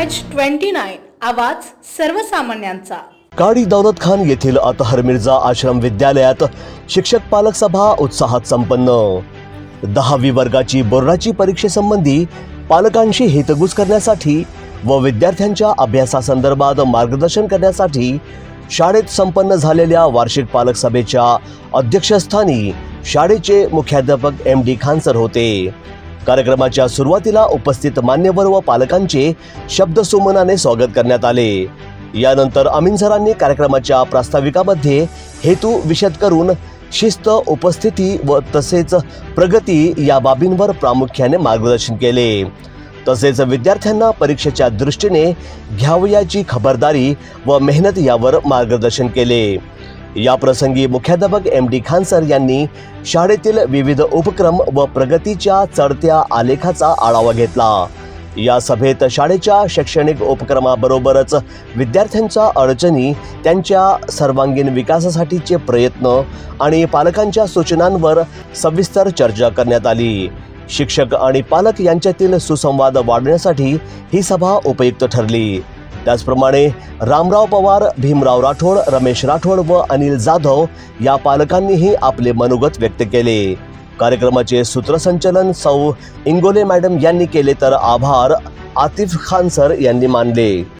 MH29 आवाज सर्वसामान्यांचा। काडी दौलत खान येथील अतहर मिर्झा आश्रम विद्यालयात शिक्षक पालक सभा उत्साहात संपन्न। 10वी वर्गाची बोर्डाची परीक्षेसंबंधी पालकांशी हितगुज करण्यासाठी व विद्यार्थ्यांच्या अभ्यासासंदर्भात मार्गदर्शन करण्यासाठी शाळेत संपन्न झालेल्या वार्षिक पालक सभेच्या अध्यक्षस्थानी शाळेचे मुख्याध्यापक MD खान सर होते। कार्यक्रमाच्या सुरुवातीला उपस्थित मान्यवर व पालकांचे शब्दसुमनाने स्वागत करण्यात आले। यानंतर अमीन सरांनी कार्यक्रमाच्या प्रास्ताविकामध्ये हेतू विशद करून शिस्त, उपस्थिती व तसेच प्रगती या बाबींवर प्रामुख्याने मार्गदर्शन केले। तसेच विद्यार्थ्यांना परीक्षेच्या दृष्टीने घ्यावयाची खबरदारी व मेहनत यावर मार्गदर्शन केले। या प्रसंगी मुख्याध्यापक MD खान सर यांनी शाळेतील विविध उपक्रम व प्रगतीच्या चढत्या आलेखाचा आढावा घेतला। या सभेत शाळेच्या शैक्षणिक उपक्रमाबरोबरच विद्यार्थ्यांच्या अडचणी, त्यांच्या सर्वांगीण विकासासाठीचे प्रयत्न आणि पालकांच्या सूचनांवर सविस्तर चर्चा करण्यात आली। शिक्षक आणि पालक यांच्यातील सुसंवाद वाढवण्यासाठी ही सभा उपयुक्त ठरली। त्याचप्रमाणे रामराव पवार, भीमराव राठोड, रमेश राठोड व अनिल जाधव या पालकांनीही आपले मनोगत व्यक्त केले। कार्यक्रमाचे सूत्रसंचालन सौ इंगोले मॅडम यांनी केले, तर आभार आतिफ खान सर यांनी मानले।